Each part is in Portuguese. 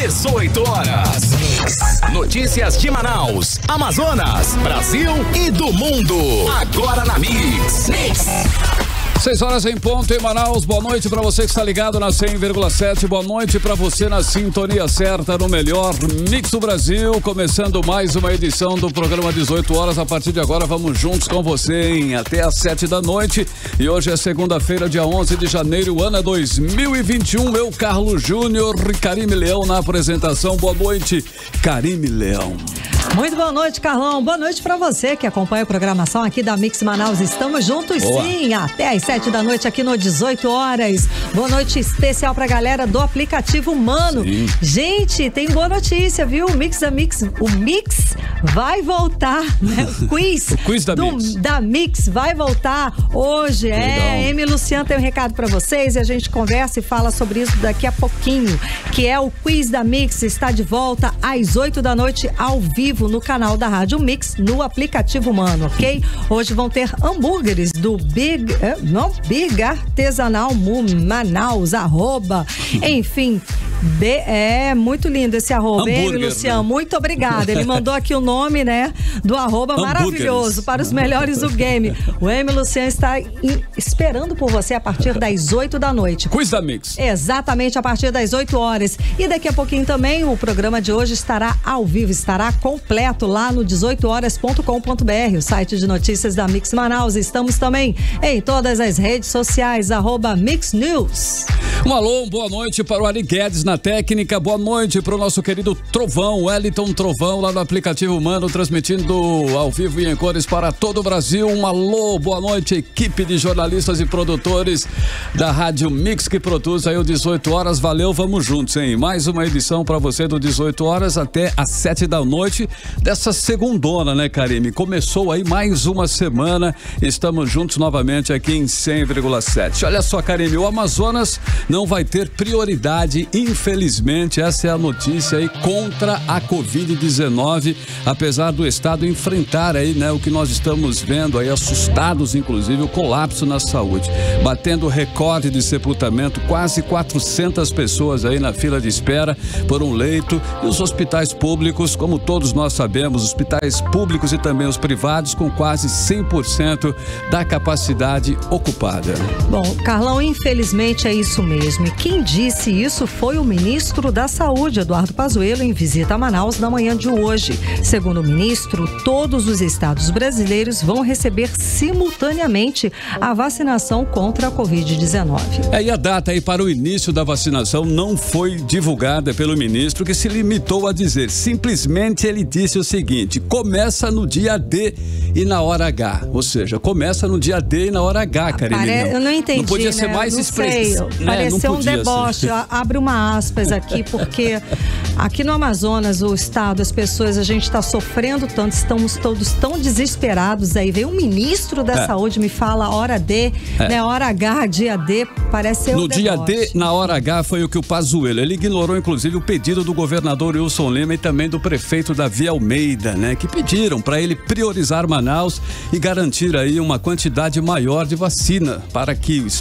18 horas. Notícias de Manaus, Amazonas, Brasil e do mundo. Agora na Mix. 6 horas em ponto em Manaus. Boa noite pra você que está ligado na 100,7. Boa noite pra você na sintonia certa no melhor Mix do Brasil. Começando mais uma edição do programa 18 horas. A partir de agora vamos juntos com você até às 7 da noite. E hoje é segunda-feira, dia 11 de janeiro, ano 2021. Eu, Carlos Júnior e Karime Leão na apresentação. Boa noite, Karime Leão. Muito boa noite, Carlão. Boa noite pra você que acompanha a programação aqui da Mix Manaus. Estamos juntos, boa. Sim, até às 7 da noite aqui no 18 horas. Boa noite especial pra galera do aplicativo Mano. Sim. Gente, tem boa notícia, viu? O Mix vai voltar, né? O quiz da Mix vai voltar hoje. Amy Luciano tem um recado pra vocês e a gente conversa e fala sobre isso daqui a pouquinho, que é o quiz da Mix. Está de volta às 8 da noite ao vivo no canal da Rádio Mix, no aplicativo Mano, ok? Hoje vão ter hambúrgueres do Big Artesanal Manaus, enfim, é muito lindo esse arroba, hein, Luciano? Né? Muito obrigada. Ele mandou aqui o nome, né, do arroba maravilhoso para os melhores do game. O Amy Luciano está esperando por você a partir das 8 da noite. Quiz da Mix. Exatamente, a partir das 8 horas. E daqui a pouquinho também o programa de hoje estará ao vivo, estará completo lá no 18horas.com.br, o site de notícias da Mix Manaus. Estamos também em todas as redes sociais, @Mix News. Um alô, boa noite para o Ari Guedes na técnica, boa noite para o nosso querido Trovão, Wellington Trovão, lá no aplicativo Mano, transmitindo ao vivo e em cores para todo o Brasil. Um alô, boa noite, equipe de jornalistas e produtores da Rádio Mix que produz aí o 18 horas. Valeu, vamos juntos, hein? Mais uma edição para você do 18 horas até às 7 da noite dessa segundona, né, Karime? Começou aí mais uma semana, estamos juntos novamente aqui em 100,7. Olha só, Karime, o Amazonas não vai ter prioridade, infelizmente, essa é a notícia aí, contra a Covid-19, apesar do estado enfrentar aí, né, o que nós estamos vendo aí, assustados, inclusive, o colapso na saúde, batendo recorde de sepultamento, quase 400 pessoas aí na fila de espera por um leito, e os hospitais públicos, como todos nós sabemos, hospitais públicos e também os privados, com quase 100% da capacidade ocupada. Bom, Carlão, infelizmente é isso mesmo. E quem disse isso foi o ministro da Saúde, Eduardo Pazuello, em visita a Manaus na manhã de hoje. Segundo o ministro, todos os estados brasileiros vão receber simultaneamente a vacinação contra a Covid-19. E a data aí para o início da vacinação não foi divulgada pelo ministro, que se limitou a dizer, simplesmente ele disse o seguinte: começa no dia D e na hora H. Ou seja, começa no dia D e na hora H, Karime. Eu não entendi, não podia ser mais expresso. Pareceu um deboche. Abre uma aspas aqui, porque aqui no Amazonas, o estado, as pessoas, a gente está sofrendo tanto, estamos todos tão desesperados. Aí vem o ministro da Saúde, me fala hora D, né, hora H, dia D, parece ser um deboche. No dia D, na hora H, foi o que o Pazuello, ele ignorou inclusive o pedido do governador Wilson Lima e também do prefeito Davi Almeida, né, que pediram para ele priorizar Manaus e garantir aí uma quantidade maior de vacina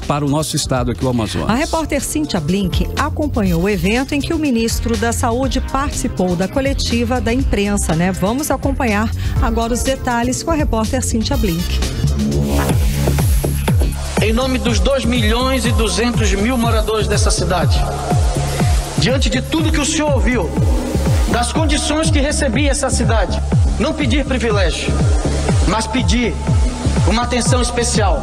para o nosso estado aqui, o Amazonas. A repórter Cíntia Blink acompanhou o evento em que o ministro da Saúde participou da coletiva da imprensa, né? Vamos acompanhar agora os detalhes com a repórter Cíntia Blink. Em nome dos 2.200.000 moradores dessa cidade, diante de tudo que o senhor ouviu, das condições que recebia essa cidade, não pedir privilégio, mas pedir uma atenção especial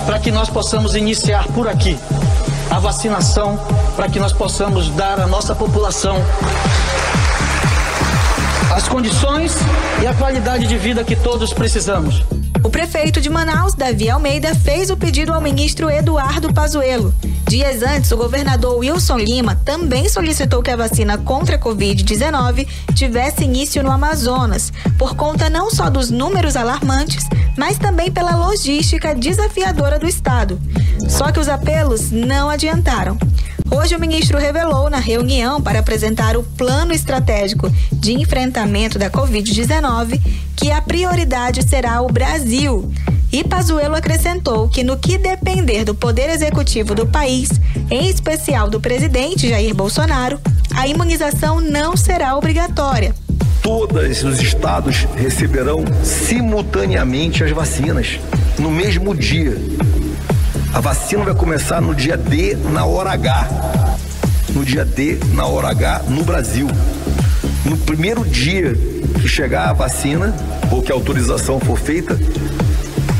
para que nós possamos iniciar por aqui a vacinação, para que nós possamos dar à nossa população as condições e a qualidade de vida que todos precisamos. O prefeito de Manaus, Davi Almeida, fez o pedido ao ministro Eduardo Pazuello. Dias antes, o governador Wilson Lima também solicitou que a vacina contra a Covid-19 tivesse início no Amazonas, por conta não só dos números alarmantes, mas também pela logística desafiadora do estado. Só que os apelos não adiantaram. Hoje o ministro revelou na reunião para apresentar o plano estratégico de enfrentamento da Covid-19 que a prioridade será o Brasil. E Pazuello acrescentou que no que depender do poder executivo do país, em especial do presidente Jair Bolsonaro, a imunização não será obrigatória. Todos os estados receberão simultaneamente as vacinas, no mesmo dia. A vacina vai começar no dia D, na hora H. No dia D, na hora H, no Brasil. No primeiro dia que chegar a vacina, ou que a autorização for feita,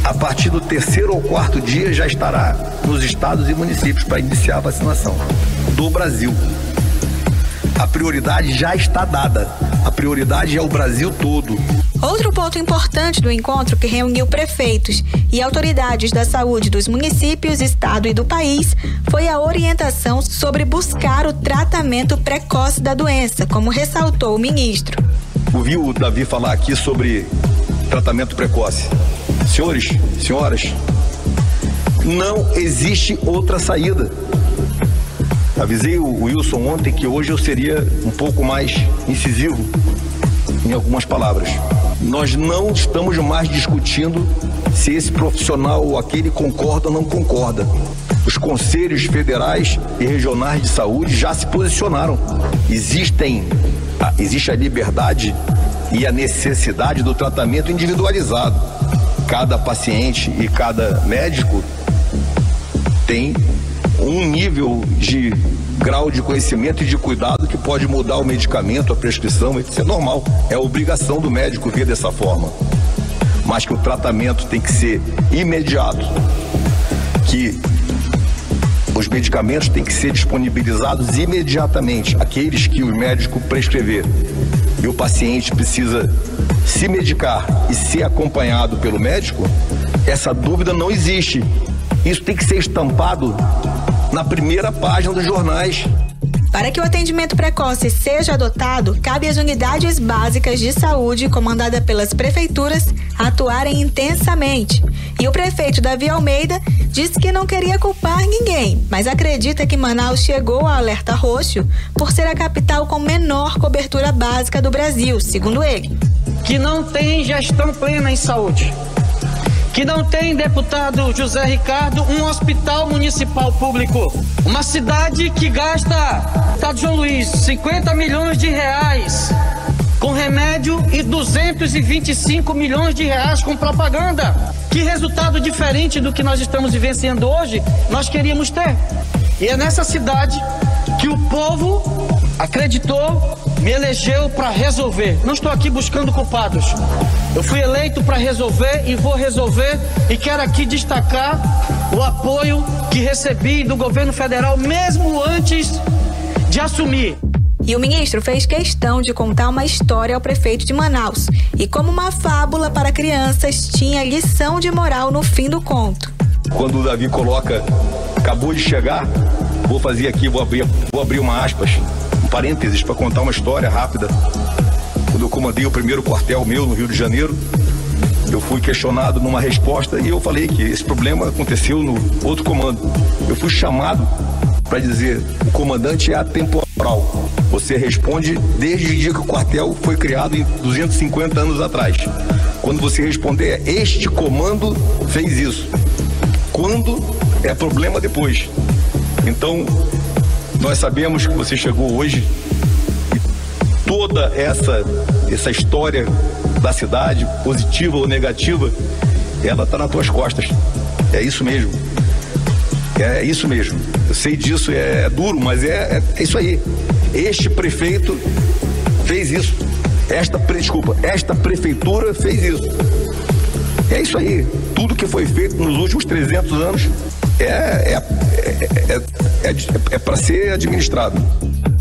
a partir do 3º ou 4º dia já estará nos estados e municípios para iniciar a vacinação do Brasil. A prioridade já está dada. A prioridade é o Brasil todo. Outro ponto importante do encontro, que reuniu prefeitos e autoridades da saúde dos municípios, estado e do país, foi a orientação sobre buscar o tratamento precoce da doença, como ressaltou o ministro. Ouvi o Davi falar aqui sobre tratamento precoce. Senhores, senhoras, não existe outra saída. Avisei o Wilson ontem que hoje eu seria um pouco mais incisivo em algumas palavras. Nós não estamos mais discutindo se esse profissional ou aquele concorda ou não concorda. Os conselhos federais e regionais de saúde já se posicionaram. Existe a liberdade e a necessidade do tratamento individualizado. Cada paciente e cada médico tem um nível de grau de conhecimento e de cuidado que pode mudar o medicamento, a prescrição, isso é normal, é obrigação do médico ver dessa forma. Mas que o tratamento tem que ser imediato, que os medicamentos têm que ser disponibilizados imediatamente, aqueles que o médico prescrever. E o paciente precisa se medicar e ser acompanhado pelo médico, essa dúvida não existe. Isso tem que ser estampado na primeira página dos jornais. Para que o atendimento precoce seja adotado, cabe às unidades básicas de saúde, comandada pelas prefeituras, atuarem intensamente. E o prefeito Davi Almeida disse que não queria culpar ninguém, mas acredita que Manaus chegou ao alerta roxo por ser a capital com menor cobertura básica do Brasil, segundo ele. Que não tem gestão plena em saúde. Que não tem, deputado José Ricardo, um hospital municipal público. Uma cidade que gasta, Estado de João Luís, 50 milhões de reais com remédio e 225 milhões de reais com propaganda. Que resultado diferente do que nós estamos vivenciando hoje nós queríamos ter. E é nessa cidade que o povo acreditou, me elegeu para resolver. Não estou aqui buscando culpados. Eu fui eleito para resolver e vou resolver, e quero aqui destacar o apoio que recebi do governo federal mesmo antes de assumir. E o ministro fez questão de contar uma história ao prefeito de Manaus. E como uma fábula para crianças, tinha lição de moral no fim do conto. Quando o Davi coloca, acabou de chegar, vou abrir uma aspas, um parênteses para contar uma história rápida. Quando eu comandei o primeiro quartel meu no Rio de Janeiro, eu fui questionado numa resposta e eu falei que esse problema aconteceu no outro comando. Eu fui chamado para dizer, o comandante é atemporal. Você responde desde o dia que o quartel foi criado em 250 anos atrás. Quando você responder, este comando fez isso. Quando é problema depois. Então, nós sabemos que você chegou hoje e toda essa história da cidade, positiva ou negativa, ela está nas tuas costas. É isso mesmo. É isso mesmo. Eu sei disso, é duro, mas é isso aí. Este prefeito fez isso. Esta prefeitura fez isso. É isso aí. Tudo que foi feito nos últimos 300 anos é para ser administrado.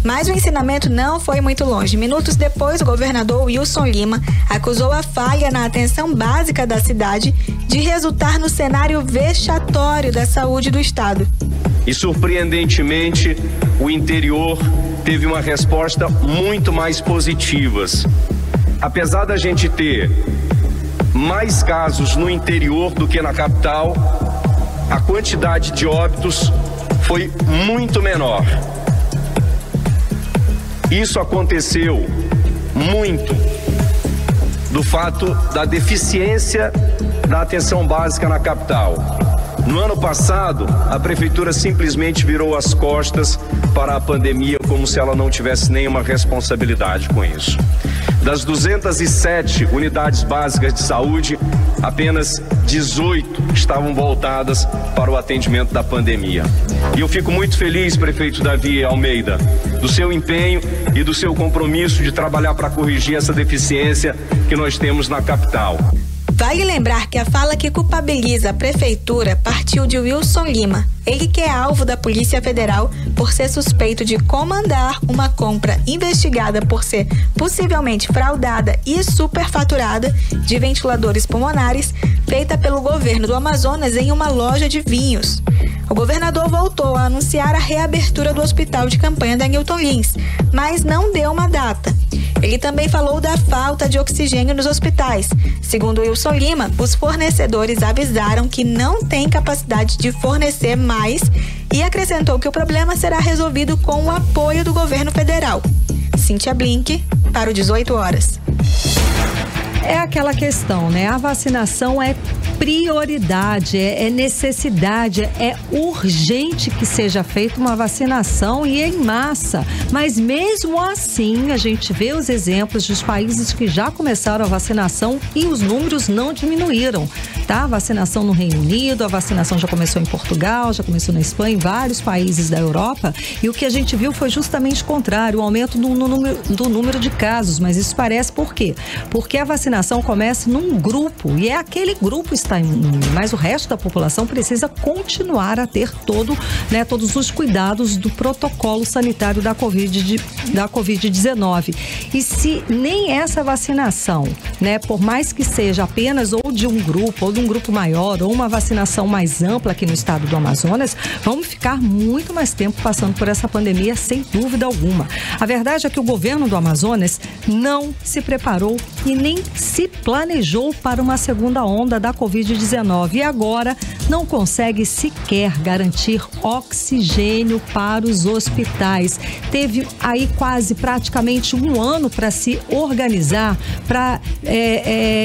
Mas o ensinamento não foi muito longe. Minutos depois, o governador Wilson Lima acusou a falha na atenção básica da cidade de resultar no cenário vexatório da saúde do estado. E, surpreendentemente, o interior teve uma resposta muito mais positiva. Apesar da gente ter mais casos no interior do que na capital, a quantidade de óbitos foi muito menor. Isso aconteceu muito do fato da deficiência da atenção básica na capital. No ano passado, a prefeitura simplesmente virou as costas para a pandemia como se ela não tivesse nenhuma responsabilidade com isso. Das 207 unidades básicas de saúde, apenas 18 estavam voltadas para o atendimento da pandemia. E eu fico muito feliz, prefeito Davi Almeida, do seu empenho e do seu compromisso de trabalhar para corrigir essa deficiência que nós temos na capital. Vale lembrar que a fala que culpabiliza a prefeitura partiu de Wilson Lima. Ele que é alvo da Polícia Federal por ser suspeito de comandar uma compra investigada por ser possivelmente fraudada e superfaturada de ventiladores pulmonares feita pelo governo do Amazonas em uma loja de vinhos. O governador voltou a anunciar a reabertura do hospital de campanha da Newton Lins, mas não deu uma data. Ele também falou da falta de oxigênio nos hospitais. Segundo Wilson Lima, os fornecedores avisaram que não têm capacidade de fornecer mais e acrescentou que o problema será resolvido com o apoio do governo federal. Cíntia Blink, para o 18 horas. É aquela questão, né? A vacinação é prioridade, é necessidade, é urgente que seja feita uma vacinação e em massa. Mas mesmo assim, a gente vê os exemplos dos países que já começaram a vacinação e os números não diminuíram, tá? A vacinação no Reino Unido, a vacinação já começou em Portugal, já começou na Espanha, em vários países da Europa. E o que a gente viu foi justamente o contrário, o aumento do número de casos. Mas isso parece por quê? Porque a vacinação começa num grupo e é aquele grupo está imune, mas o resto da população precisa continuar a ter todos os cuidados do protocolo sanitário da Covid-19. E se nem essa vacinação, né, por mais que seja apenas ou de um grupo ou de um grupo maior ou uma vacinação mais ampla aqui no estado do Amazonas, vamos ficar muito mais tempo passando por essa pandemia sem dúvida alguma. A verdade é que o governo do Amazonas não se preparou e nem se planejou para uma segunda onda da Covid-19 e agora não consegue sequer garantir oxigênio para os hospitais. Teve aí praticamente um ano para se organizar, para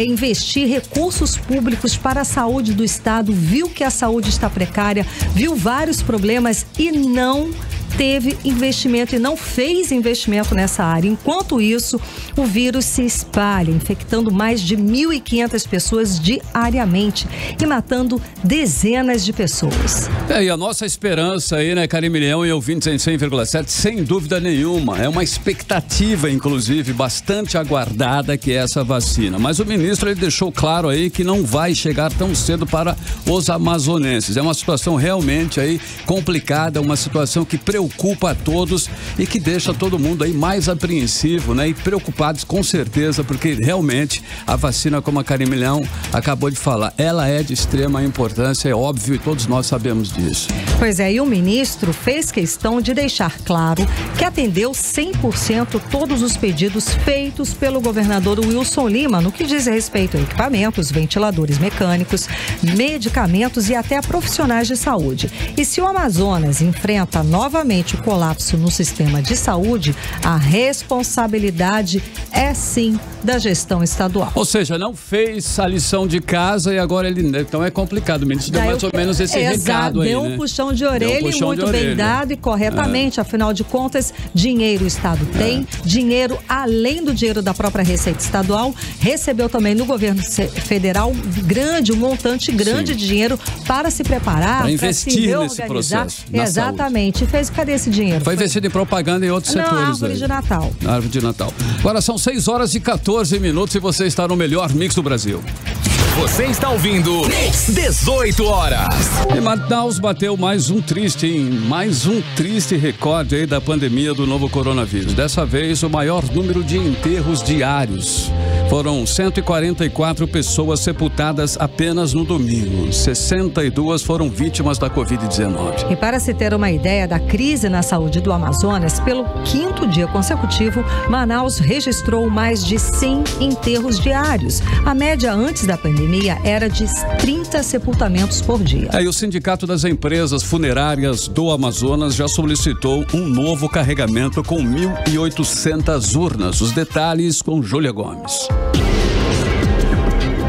investir recursos públicos para a saúde do estado, viu que a saúde está precária, viu vários problemas e não teve investimento e não fez investimento nessa área. Enquanto isso, o vírus se espalha, infectando mais de 1.500 pessoas diariamente e matando dezenas de pessoas. E a nossa esperança aí, né, Karime Leão e ouvintes em 100,7, sem dúvida nenhuma, é uma expectativa, inclusive, bastante aguardada que é essa vacina. Mas o ministro, ele deixou claro aí que não vai chegar tão cedo para os amazonenses. É uma situação realmente aí complicada, uma situação que preocupa a todos e que deixa todo mundo aí mais apreensivo, né? E preocupados com certeza, porque realmente a vacina, como a Karime Leão acabou de falar, ela é de extrema importância, é óbvio e todos nós sabemos disso. Pois é, e o ministro fez questão de deixar claro que atendeu 100% todos os pedidos feitos pelo governador Wilson Lima no que diz respeito a equipamentos, ventiladores mecânicos, medicamentos e até profissionais de saúde. E se o Amazonas enfrenta novamente o colapso no sistema de saúde, a responsabilidade é sim da gestão estadual. Ou seja, não fez a lição de casa e agora então é complicado. O ministro deu mais ou menos esse recado aí, deu um puxão de orelha e muito bem dado e corretamente, afinal de contas, dinheiro o estado tem, dinheiro além do dinheiro da própria Receita Estadual, recebeu também no governo federal um montante grande de dinheiro para se preparar, para investir nesse processo. Exatamente. E fez, cadê esse dinheiro? Foi investido em propaganda em outros setores. Na árvore de Natal. Na árvore de Natal. Agora são 6 horas e 14 minutos e você está no melhor mix do Brasil. Você está ouvindo 18 horas. E Manaus bateu mais um triste recorde aí da pandemia do novo coronavírus. Dessa vez, o maior número de enterros diários. Foram 144 pessoas sepultadas apenas no domingo. 62 foram vítimas da Covid-19. E para se ter uma ideia da crise na saúde do Amazonas, pelo 5º dia consecutivo, Manaus registrou mais de 100 enterros diários. A média antes da pandemia era de 30 sepultamentos por dia. E o Sindicato das Empresas Funerárias do Amazonas já solicitou um novo carregamento com 1.800 urnas. Os detalhes com Júlia Gomes.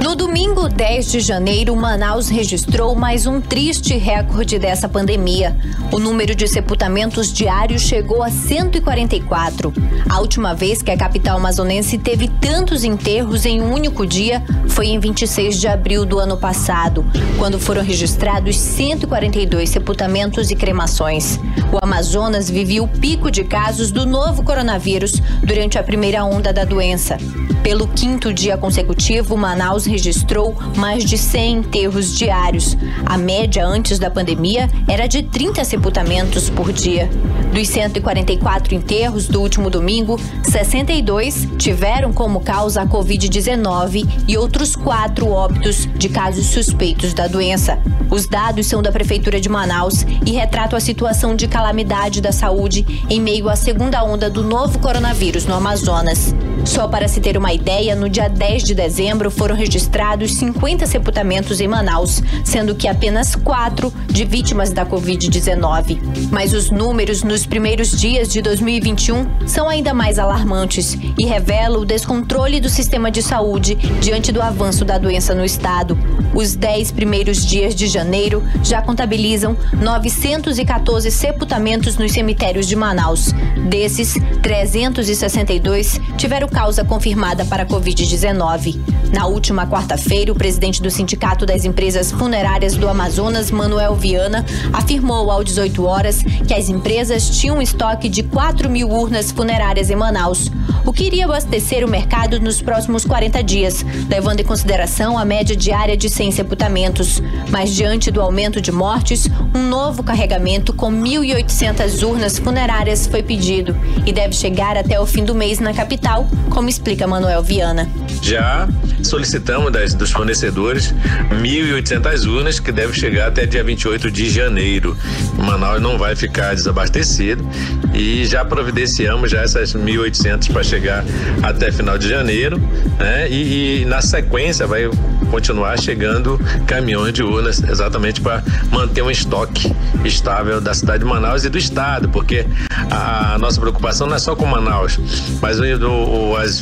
No domingo 10 de janeiro, Manaus registrou mais um triste recorde dessa pandemia. O número de sepultamentos diários chegou a 144. A última vez que a capital amazonense teve tantos enterros em um único dia foi em 26 de abril do ano passado, quando foram registrados 142 sepultamentos e cremações. O Amazonas vivia o pico de casos do novo coronavírus durante a primeira onda da doença. Pelo 5º dia consecutivo, Manaus registrou mais de 100 enterros diários. A média antes da pandemia era de 30 sepultamentos por dia. Dos 144 enterros do último domingo, 62 tiveram como causa a Covid-19 e outros 4 óbitos de casos suspeitos da doença. Os dados são da Prefeitura de Manaus e retratam a situação de calamidade da saúde em meio à segunda onda do novo coronavírus no Amazonas. Só para se ter uma ideia, no dia 10 de dezembro foram registrados 50 sepultamentos em Manaus, sendo que apenas 4 de vítimas da Covid-19. Mas os números nos primeiros dias de 2021 são ainda mais alarmantes e revelam o descontrole do sistema de saúde diante do avanço da doença no estado. Os 10 primeiros dias de janeiro já contabilizam 914 sepultamentos nos cemitérios de Manaus. Desses, 362 tiveram causa confirmada para a Covid-19. Na última quarta-feira, o presidente do Sindicato das Empresas Funerárias do Amazonas, Manuel Viana, afirmou ao 18 horas que as empresas tinham um estoque de 4.000 urnas funerárias em Manaus, o que iria abastecer o mercado nos próximos 40 dias, levando em consideração a média diária de 100 sepultamentos. Mas diante do aumento de mortes, um novo carregamento com 1.800 urnas funerárias foi pedido e deve chegar até o fim do mês na capital, como explica Manuel Viana. Já solicitamos dos fornecedores 1.800 urnas que devem chegar até dia 28 de janeiro. Manaus não vai ficar desabastecido e já providenciamos já essas 1.800 para chegar até final de janeiro, né? E na sequência vai continuar chegando caminhões de urnas exatamente para manter um estoque estável da cidade de Manaus e do estado, porque a nossa preocupação não é só com Manaus, mas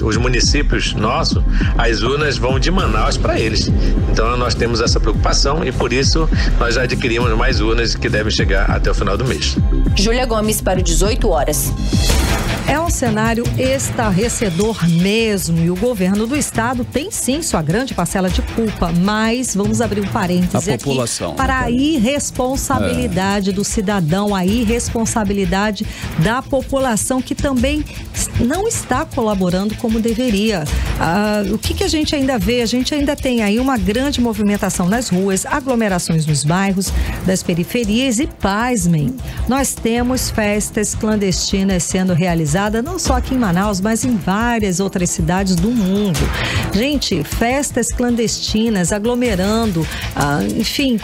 os municípios nossos, as urnas vão de Manaus para eles. Então nós temos essa preocupação e por isso nós já adquirimos mais urnas que devem chegar até o final do mês. Júlia Gomes para o 18 horas. É um cenário estarrecedor mesmo e o governo do estado tem sim sua grande parcela de culpa, mas vamos abrir um parêntese aqui para a irresponsabilidade do cidadão, a irresponsabilidade da população que também não está colaborando como deveria. O que a gente ainda vê? A gente ainda tem aí uma grande movimentação nas ruas, aglomerações nos bairros das periferias e, pasmem, nós temos festas clandestinas sendo realizadas não só aqui em Manaus, mas em várias outras cidades do mundo. Gente, festas clandestinas, aglomerando, enfim,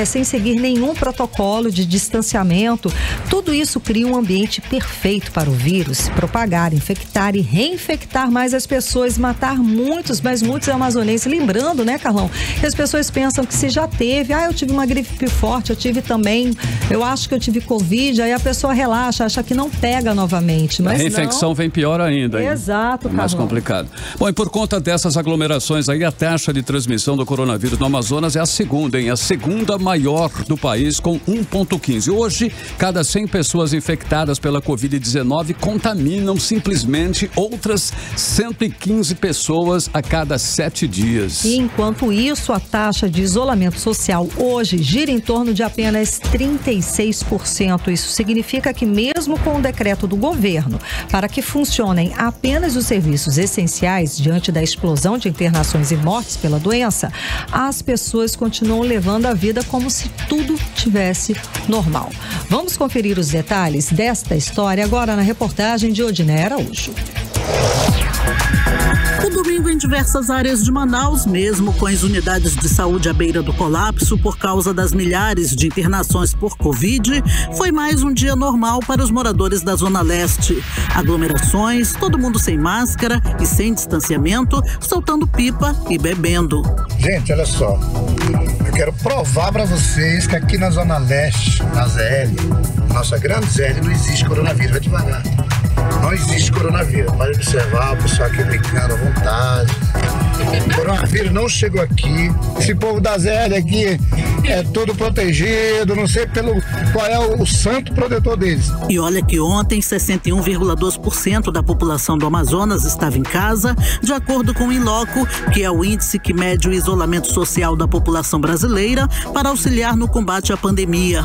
sem seguir nenhum protocolo de distanciamento. Tudo isso cria um ambiente perfeito para o vírus se propagar, infectar e reinfectar mais as pessoas, matar muitos amazonenses. Lembrando, né, Carlão, que as pessoas pensam que se já teve, eu tive uma gripe forte, eu tive também, eu acho que eu tive Covid, aí a pessoa relaxa, acha que não pega novamente. Mas a reinfecção vem pior ainda. Exato, é mais complicado. Bom, e por conta dessas aglomerações aí, a taxa de transmissão do coronavírus no Amazonas é a segunda maior do país, com 1,15. Hoje, cada 100 pessoas infectadas pela Covid-19 contaminam simplesmente outras 115 pessoas a cada 7 dias. E enquanto isso, a taxa de isolamento social hoje gira em torno de apenas 36%. Isso significa que mesmo com o decreto do governo para que funcionem apenas os serviços essenciais diante da explosão de internações e mortes pela doença, as pessoas continuam levando a vida como se tudo tivesse normal. Vamos conferir os detalhes desta história agora na reportagem de Odiné Araújo. O domingo em diversas áreas de Manaus, mesmo com as unidades de saúde à beira do colapso por causa das milhares de internações por Covid, foi mais um dia normal para os moradores da Zona Leste. Aglomerações, todo mundo sem máscara e sem distanciamento, soltando pipa e bebendo. Gente, olha só, eu quero provar para vocês que aqui na Zona Leste, na ZL, nossa grande ZL, não existe coronavírus. Vai devagar. Não existe coronavírus. Pode observar o pessoal aqui brincando à vontade. O coronavírus não chegou aqui. Esse povo da ZL aqui é todo protegido, não sei qual é o santo protetor deles. E olha que ontem 61,2% da população do Amazonas estava em casa, de acordo com o INLOCO, que é o índice que mede o isolamento social da população brasileira para auxiliar no combate à pandemia.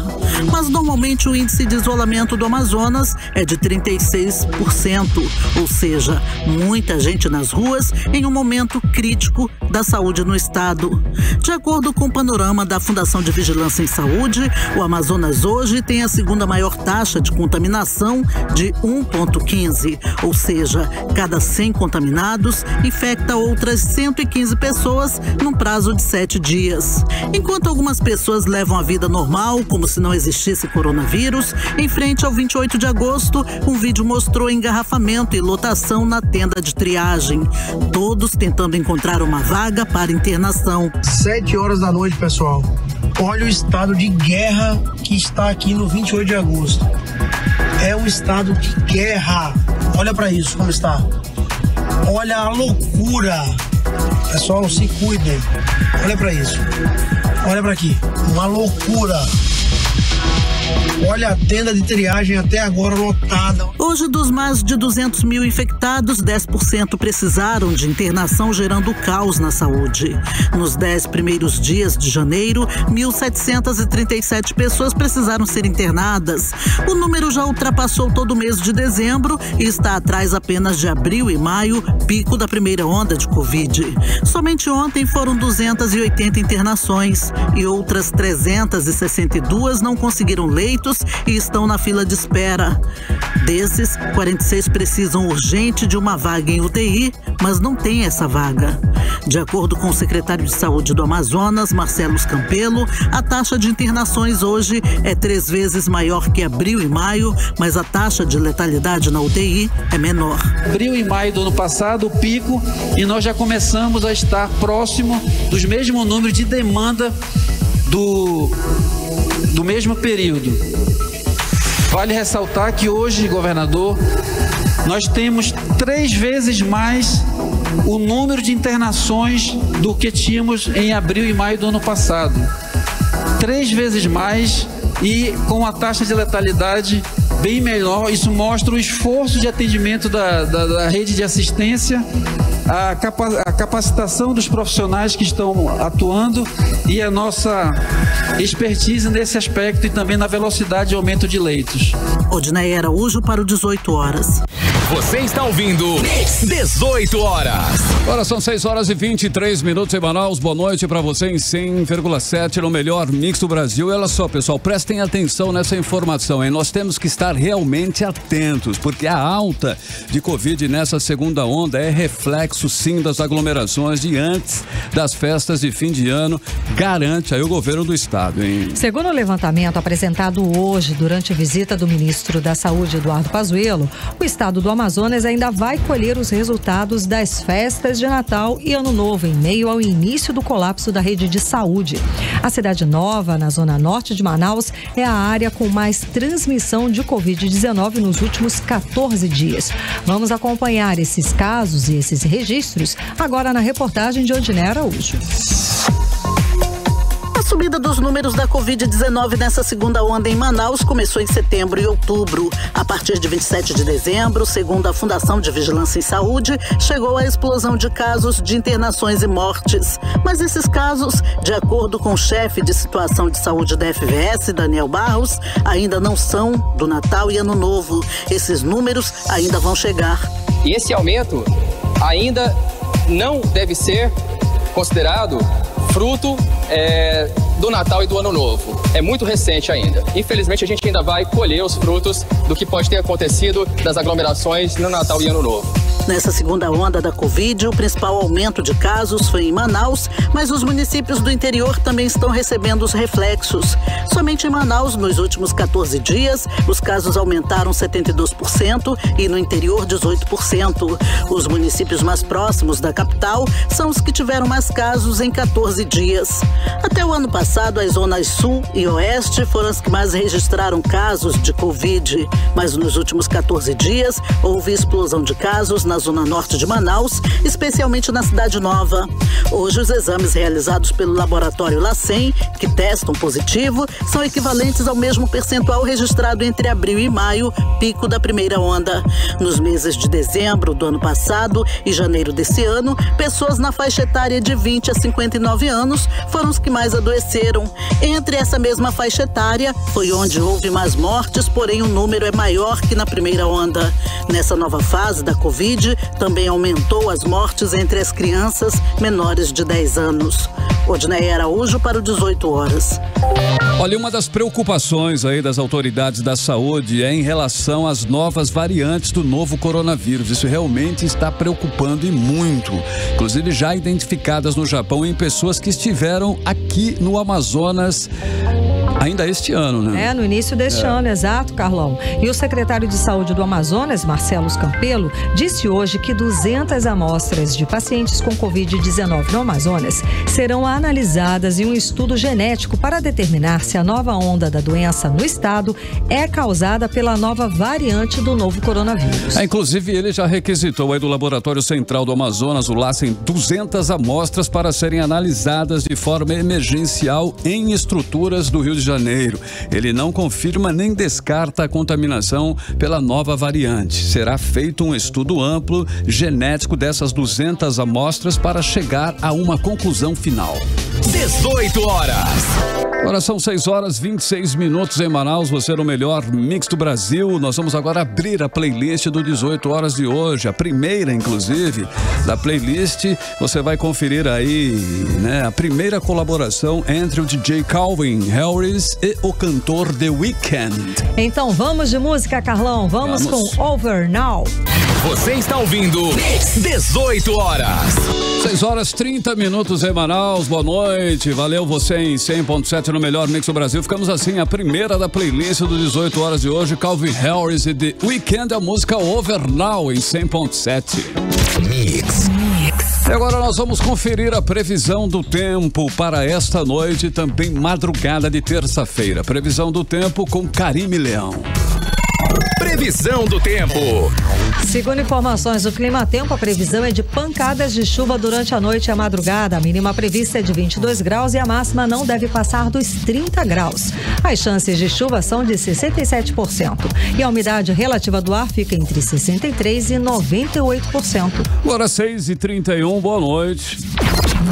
Mas normalmente o índice de isolamento do Amazonas é de 36%, ou seja, muita gente nas ruas em um momento crítico da saúde no estado. De acordo com o panorama da Fundação de Vigilância em Saúde, o Amazonas hoje tem a segunda maior taxa de contaminação de 1,15, ou seja, cada 100 contaminados infecta outras 115 pessoas num prazo de 7 dias. Enquanto algumas pessoas levam a vida normal, como se não existisse coronavírus, em frente ao 28 de agosto, um vídeo mostrou engarrafamento e lotação na tenda de triagem, todos tentando encontrar uma vaga para internação. 7 horas da noite, pessoal. Olha o estado de guerra que está aqui no 28 de agosto. É um estado de guerra. Olha para isso como está. Olha a loucura. Pessoal, se cuidem. Olha para isso. Olha para aqui. Uma loucura. Olha a tenda de triagem até agora lotada. Hoje, dos mais de 200 mil infectados, 10% precisaram de internação, gerando caos na saúde. Nos 10 primeiros dias de janeiro, 1.737 pessoas precisaram ser internadas. O número já ultrapassou todo o mês de dezembro e está atrás apenas de abril e maio, pico da primeira onda de Covid. Somente ontem foram 280 internações e outras 362 não conseguiram leitos e estão na fila de espera. Desses, 46 precisam urgente de uma vaga em UTI, mas não tem essa vaga. De acordo com o secretário de Saúde do Amazonas, Marcelo Campelo, a taxa de internações hoje é 3 vezes maior que abril e maio, mas a taxa de letalidade na UTI é menor. Abril e maio do ano passado, o pico, e nós já começamos a estar próximo dos mesmos números de demanda do mesmo período. Vale ressaltar que hoje, governador, nós temos 3 vezes mais o número de internações do que tínhamos em abril e maio do ano passado. 3 vezes mais e com a taxa de letalidade bem melhor. Isso mostra o esforço de atendimento da rede de assistência, a capacitação dos profissionais que estão atuando e a nossa expertise nesse aspecto e também na velocidade de aumento de leitos. Odinaia Araújo para o 18 horas. Você está ouvindo 18 horas. Agora são 6 horas e 23 minutos em Manaus. Boa noite para você em 100,7 no melhor mix do Brasil. E olha só, pessoal, prestem atenção nessa informação, hein? Nós temos que estar realmente atentos, porque a alta de Covid nessa segunda onda é reflexo, sim, das aglomerações de antes das festas de fim de ano, garante aí o governo do estado, hein? Segundo o levantamento apresentado hoje durante a visita do ministro da Saúde, Eduardo Pazuello, o estado do Amazonas ainda vai colher os resultados das festas de Natal e Ano Novo, em meio ao início do colapso da rede de saúde. A Cidade Nova, na zona norte de Manaus, é a área com mais transmissão de Covid-19 nos últimos 14 dias. Vamos acompanhar esses casos e esses registros agora na reportagem de Odinaia Araújo. A subida dos números da Covid-19 nessa segunda onda em Manaus começou em setembro e outubro. A partir de 27 de dezembro, segundo a Fundação de Vigilância em Saúde, chegou a explosão de casos de internações e mortes. Mas esses casos, de acordo com o chefe de situação de saúde da FVS, Daniel Barros, ainda não são do Natal e Ano Novo. Esses números ainda vão chegar. E esse aumento ainda não deve ser considerado fruto do Natal e do Ano Novo. É muito recente ainda. Infelizmente, a gente ainda vai colher os frutos do que pode ter acontecido das aglomerações no Natal e Ano Novo. Nessa segunda onda da Covid, o principal aumento de casos foi em Manaus, mas os municípios do interior também estão recebendo os reflexos. Somente em Manaus, nos últimos 14 dias, os casos aumentaram 72% e no interior 18%. Os municípios mais próximos da capital são os que tiveram mais casos em 14 dias. Até o ano passado, as zonas sul e oeste foram as que mais registraram casos de Covid, mas nos últimos 14 dias houve explosão de casos na na zona norte de Manaus, especialmente na Cidade Nova. Hoje, os exames realizados pelo laboratório LACEN, que testam positivo, são equivalentes ao mesmo percentual registrado entre abril e maio, pico da primeira onda. Nos meses de dezembro do ano passado e janeiro desse ano, pessoas na faixa etária de 20 a 59 anos foram os que mais adoeceram. Entre essa mesma faixa etária, foi onde houve mais mortes, porém o número é maior que na primeira onda. Nessa nova fase da Covid, também aumentou as mortes entre as crianças menores de 10 anos. Odinei Araújo para o 18 horas. Olha, uma das preocupações aí das autoridades da saúde é em relação às novas variantes do novo coronavírus. Isso realmente está preocupando e muito. Inclusive já identificadas no Japão em pessoas que estiveram aqui no Amazonas ainda este ano, né? No início deste ano, exato, Carlão. E o secretário de Saúde do Amazonas, Marcelo Campelo, disse hoje que 200 amostras de pacientes com Covid-19 no Amazonas serão analisadas em um estudo genético para determinar se a nova onda da doença no estado é causada pela nova variante do novo coronavírus. Inclusive, ele já requisitou aí do Laboratório Central do Amazonas, o LACEN, 200 amostras para serem analisadas de forma emergencial em estruturas do Rio de Janeiro. Ele não confirma nem descarta a contaminação pela nova variante. Será feito um estudo amplo genético dessas 200 amostras para chegar a uma conclusão final. 18 horas. Agora são 6 horas 26 minutos em Manaus, você no melhor mix do Brasil. Nós vamos agora abrir a playlist do 18 horas de hoje, a primeira, inclusive, da playlist. Você vai conferir aí, né, a primeira colaboração entre o DJ Calvin Harris e o cantor The Weeknd. Então vamos de música, Carlão. Vamos com Over Now. Você está ouvindo 18 horas. 6 horas 30 minutos em Manaus, boa noite. Valeu você em 100.7 no melhor mix do Brasil. Ficamos assim, a primeira da playlist do 18 horas de hoje, Calvin Harris e The Weeknd, a música Over Now em 100.7. Mix. E agora nós vamos conferir a previsão do tempo para esta noite, também madrugada de terça-feira. Previsão do tempo com Karime Leão. Previsão do tempo. Segundo informações do Climatempo, a previsão é de pancadas de chuva durante a noite e a madrugada. A mínima prevista é de 22 graus e a máxima não deve passar dos 30 graus. As chances de chuva são de 67% e a umidade relativa do ar fica entre 63% e 98%. Agora 6h31, boa noite.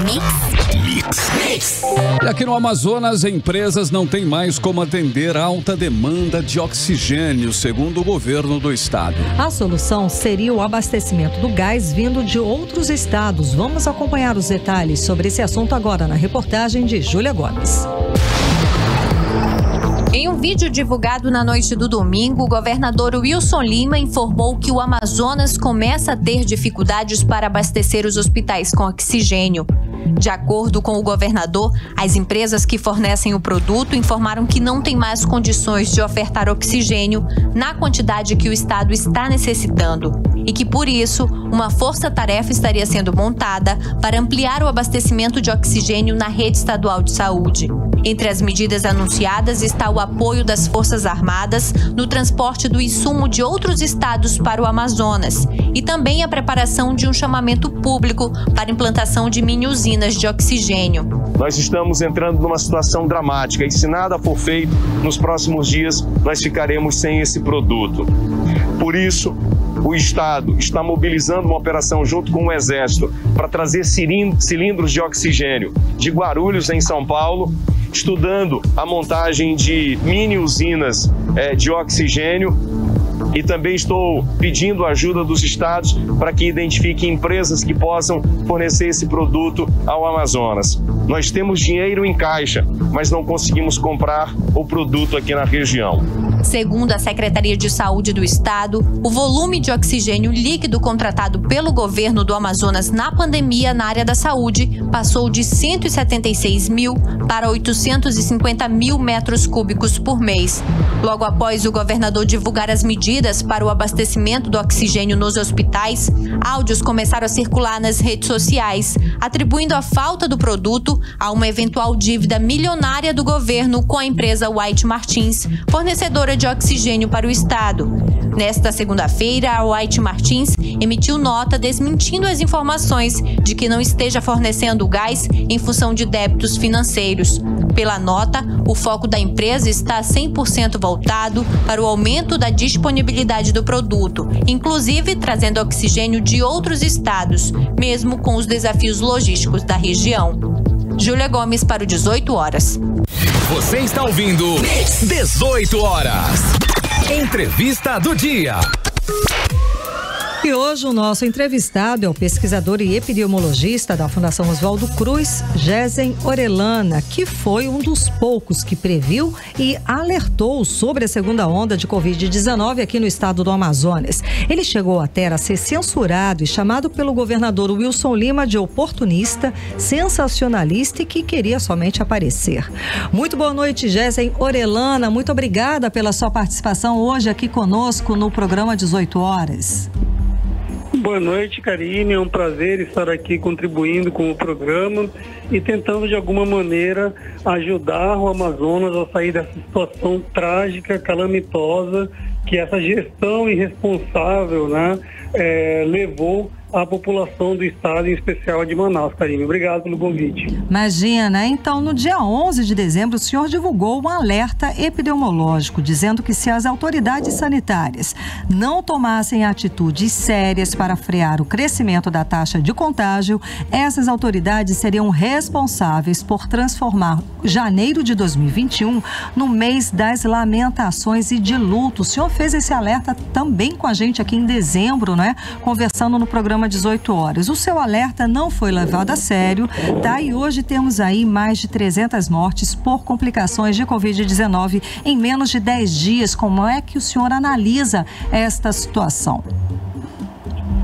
Mix. E aqui no Amazonas, empresas não têm mais como atender a alta demanda de oxigênio, segundo o governo do estado. A solução seria o abastecimento do gás vindo de outros estados. Vamos acompanhar os detalhes sobre esse assunto agora na reportagem de Júlia Gomes. Em um vídeo divulgado na noite do domingo, o governador Wilson Lima informou que o Amazonas começa a ter dificuldades para abastecer os hospitais com oxigênio. De acordo com o governador, as empresas que fornecem o produto informaram que não têm mais condições de ofertar oxigênio na quantidade que o estado está necessitando e que, por isso, uma força-tarefa estaria sendo montada para ampliar o abastecimento de oxigênio na rede estadual de saúde. Entre as medidas anunciadas está o apoio das Forças Armadas no transporte do insumo de outros estados para o Amazonas e também a preparação de um chamamento público para implantação de mini-usinas de oxigênio. Nós estamos entrando numa situação dramática e se nada for feito, nos próximos dias nós ficaremos sem esse produto. Por isso, o Estado está mobilizando uma operação junto com o Exército para trazer cilindros de oxigênio de Guarulhos, em São Paulo, estudando a montagem de mini-usinas de oxigênio. E também estou pedindo a ajuda dos estados para que identifiquem empresas que possam fornecer esse produto ao Amazonas. Nós temos dinheiro em caixa, mas não conseguimos comprar o produto aqui na região. Segundo a Secretaria de Saúde do Estado, o volume de oxigênio líquido contratado pelo governo do Amazonas na pandemia na área da saúde passou de 176 mil para 850 mil metros cúbicos por mês. Logo após o governador divulgar as medidas para o abastecimento do oxigênio nos hospitais, áudios começaram a circular nas redes sociais, atribuindo a falta do produto a uma eventual dívida milionária do governo com a empresa White Martins, fornecedora de oxigênio para o estado. Nesta segunda-feira, a White Martins emitiu nota desmentindo as informações de que não esteja fornecendo gás em função de débitos financeiros. Pela nota, o foco da empresa está 100% voltado para o aumento da disponibilidade do produto, inclusive trazendo oxigênio de outros estados, mesmo com os desafios logísticos da região. Júlia Gomes para o 18 horas. Você está ouvindo 18 horas. Entrevista do dia. E hoje o nosso entrevistado é o pesquisador e epidemiologista da Fundação Oswaldo Cruz, Gesen Orellana, que foi um dos poucos que previu e alertou sobre a segunda onda de Covid-19 aqui no estado do Amazonas. Ele chegou até a ser censurado e chamado pelo governador Wilson Lima de oportunista, sensacionalista e que queria somente aparecer. Muito boa noite, Gesen Orellana. Muito obrigada pela sua participação hoje aqui conosco no programa 18 horas. Boa noite, Karine. É um prazer estar aqui contribuindo com o programa e tentando de alguma maneira ajudar o Amazonas a sair dessa situação trágica, calamitosa que essa gestão irresponsável, né, levou à população do estado, em especial de Manaus. Karine, obrigado pelo convite. Imagina, então no dia 11 de dezembro o senhor divulgou um alerta epidemiológico dizendo que se as autoridades sanitárias não tomassem atitudes sérias para frear o crescimento da taxa de contágio, essas autoridades seriam responsáveis por transformar janeiro de 2021 no mês das lamentações e de luto. O senhor fez esse alerta também com a gente aqui em dezembro, né? Conversando no programa 18 horas. O seu alerta não foi levado a sério, tá? E hoje temos aí mais de 300 mortes por complicações de Covid-19 em menos de 10 dias. Como é que o senhor analisa esta situação?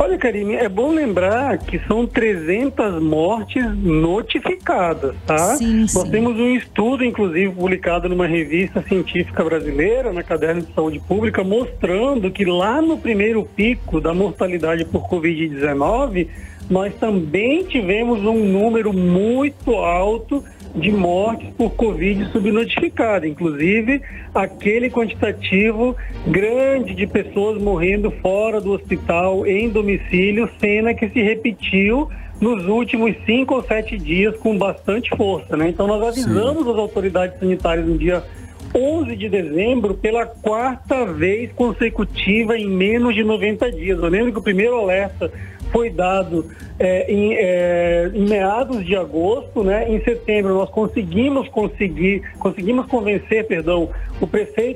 Olha, Karine, é bom lembrar que são 300 mortes notificadas, tá? Sim. Nós temos um estudo, inclusive, publicado numa revista científica brasileira, na Caderno de Saúde Pública, mostrando que lá no primeiro pico da mortalidade por Covid-19, nós também tivemos um número muito alto de mortes por Covid subnotificada, inclusive aquele quantitativo grande de pessoas morrendo fora do hospital, em domicílio, cena que se repetiu nos últimos 5 ou 7 dias com bastante força, né? Então nós avisamos as autoridades sanitárias no dia 11 de dezembro pela 4ª vez consecutiva em menos de 90 dias. Eu lembro que o primeiro alerta foi dado em meados de agosto, né? Em setembro nós conseguimos convencer,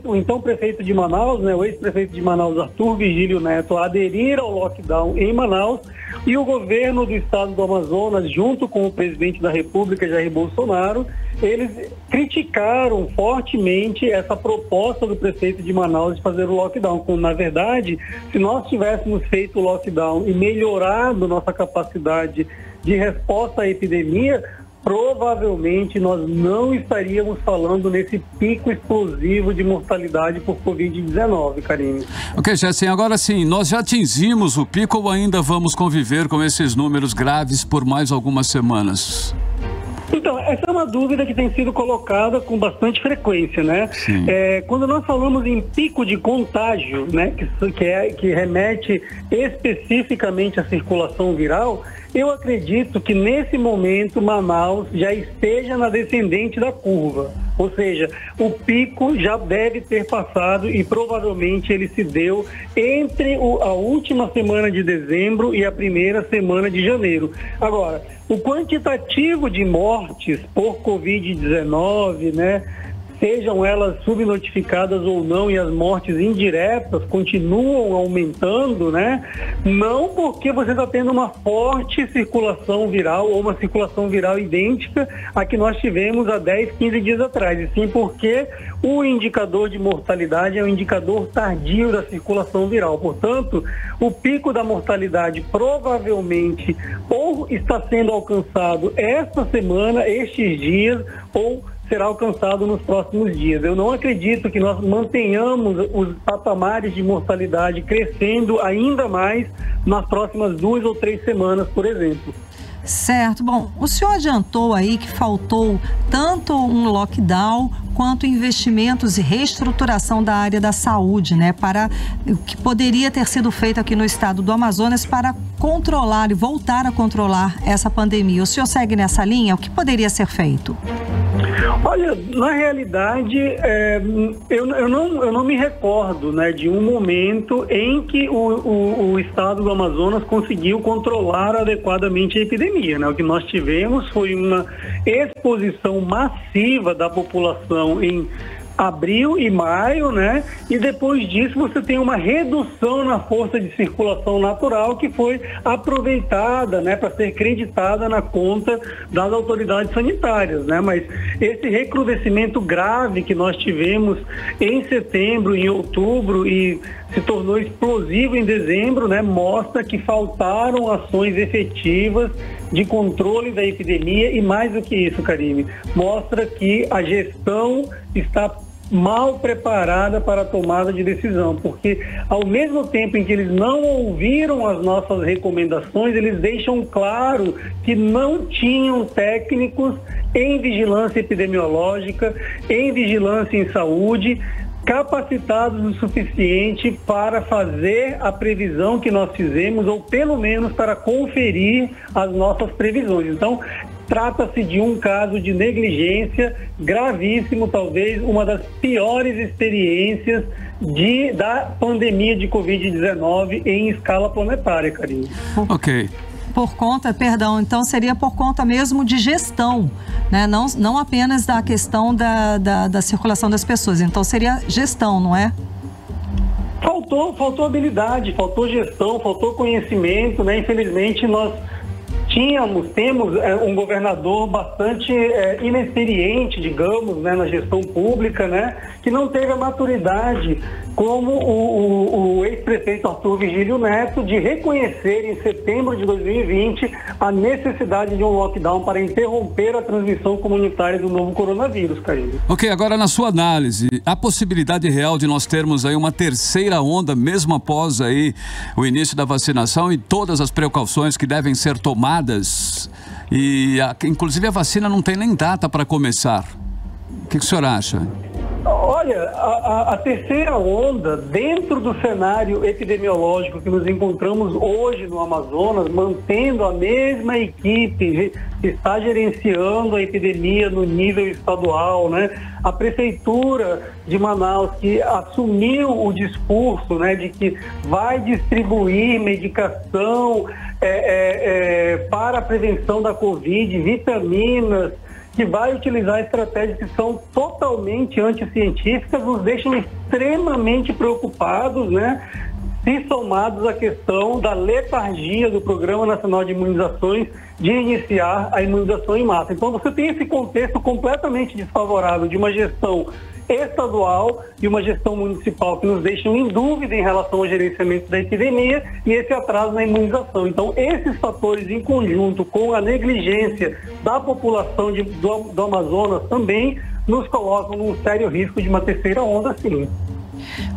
o então prefeito de Manaus, né? O ex-prefeito de Manaus, Arthur Vigílio Neto, a aderir ao lockdown em Manaus, e o governo do estado do Amazonas, junto com o presidente da República, Jair Bolsonaro, eles criticaram fortemente essa proposta do prefeito de Manaus de fazer o lockdown. Quando, na verdade, se nós tivéssemos feito o lockdown e melhorado nossa capacidade de resposta à epidemia, provavelmente nós não estaríamos falando nesse pico explosivo de mortalidade por Covid-19, Karine. Ok, Gesen, agora sim, nós já atingimos o pico ou ainda vamos conviver com esses números graves por mais algumas semanas? Então, essa é uma dúvida que tem sido colocada com bastante frequência, né? Quando nós falamos em pico de contágio, né, que remete especificamente à circulação viral, eu acredito que nesse momento Manaus já esteja na descendente da curva. Ou seja, o pico já deve ter passado e provavelmente ele se deu entre a última semana de dezembro e a primeira semana de janeiro. Agora, o quantitativo de mortes por Covid-19, né, sejam elas subnotificadas ou não, e as mortes indiretas continuam aumentando, né? Não porque você está tendo uma forte circulação viral ou uma circulação viral idêntica à que nós tivemos há 10, 15 dias atrás, e sim porque o indicador de mortalidade é um indicador tardio da circulação viral. Portanto, o pico da mortalidade provavelmente ou está sendo alcançado esta semana, estes dias, ou será alcançado nos próximos dias. Eu não acredito que nós mantenhamos os patamares de mortalidade crescendo ainda mais nas próximas 2 ou 3 semanas, por exemplo. Certo. Bom, o senhor adiantou aí que faltou tanto um lockdown quanto investimentos e reestruturação da área da saúde, né? Para o que poderia ter sido feito aqui no estado do Amazonas para controlar e voltar a controlar essa pandemia. O senhor segue nessa linha? O que poderia ser feito? Olha, na realidade, eu não me recordo, né, de um momento em que o estado do Amazonas conseguiu controlar adequadamente a epidemia, né? O que nós tivemos foi uma exposição massiva da população em abril e maio, né? E depois disso você tem uma redução na força de circulação natural que foi aproveitada, né, para ser creditada na conta das autoridades sanitárias, né? Mas esse recrudescimento grave que nós tivemos em setembro, em outubro e se tornou explosivo em dezembro, né, mostra que faltaram ações efetivas de controle da epidemia e, mais do que isso, Karine, mostra que a gestão está mal preparada para a tomada de decisão, porque ao mesmo tempo em que eles não ouviram as nossas recomendações, eles deixam claro que não tinham técnicos em vigilância epidemiológica, em vigilância em saúde, capacitados o suficiente para fazer a previsão que nós fizemos, ou pelo menos para conferir as nossas previsões. Então, trata-se de um caso de negligência gravíssimo, talvez uma das piores experiências da pandemia de Covid-19 em escala planetária, Karine. Ok. Por conta, então seria por conta mesmo de gestão, né? Não apenas da questão da circulação das pessoas, então seria gestão, não é? Faltou habilidade, faltou gestão, faltou conhecimento, né? Infelizmente nós temos um governador bastante inexperiente, digamos, né, na gestão pública, né, que não teve a maturidade como o ex-prefeito Arthur Vigílio Neto de reconhecer em setembro de 2020 a necessidade de um lockdown para interromper a transmissão comunitária do novo coronavírus, Karine. Ok, agora na sua análise, a possibilidade real de nós termos aí uma terceira onda, mesmo após aí o início da vacinação e todas as precauções que devem ser tomadas, e inclusive a vacina não tem nem data para começar. O que o senhor acha? Olha, a terceira onda, dentro do cenário epidemiológico que nos encontramos hoje no Amazonas, mantendo a mesma equipe que está gerenciando a epidemia no nível estadual, né? A Prefeitura de Manaus, que assumiu o discurso, né, de que vai distribuir medicação para a prevenção da Covid, vitaminas, que vai utilizar estratégias que são totalmente anticientíficas, nos deixam extremamente preocupados, né? Se somados à questão da letargia do Programa Nacional de Imunizações de iniciar a imunização em massa. Então você tem esse contexto completamente desfavorável de uma gestão estadual e uma gestão municipal que nos deixam em dúvida em relação ao gerenciamento da epidemia e esse atraso na imunização. Então, esses fatores em conjunto com a negligência da população do Amazonas também nos colocam num sério risco de uma terceira onda, sim.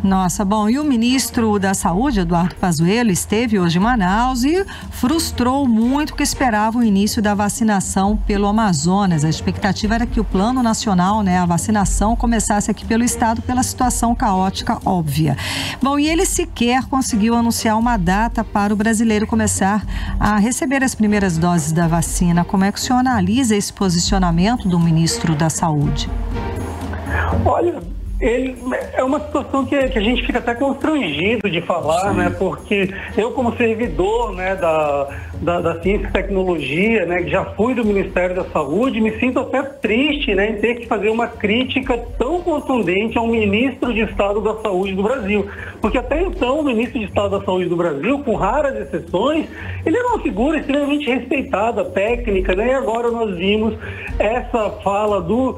Nossa, bom, e o ministro da Saúde, Eduardo Pazuello, esteve hoje em Manaus e frustrou muito que esperava o início da vacinação pelo Amazonas. A expectativa era que o plano nacional, né, a vacinação, começasse aqui pelo estado pela situação caótica óbvia. Bom, e ele sequer conseguiu anunciar uma data para o brasileiro começar a receber as primeiras doses da vacina. Como é que o senhor analisa esse posicionamento do ministro da Saúde? Olha, é uma situação que a gente fica até constrangido de falar, né? Porque eu, como servidor, né, da ciência e tecnologia, né, que já fui do Ministério da Saúde, me sinto até triste, né, em ter que fazer uma crítica tão contundente ao ministro de Estado da Saúde do Brasil. Porque até então o ministro de Estado da Saúde do Brasil, com raras exceções, ele era uma figura extremamente respeitada, técnica, né? E agora nós vimos essa fala do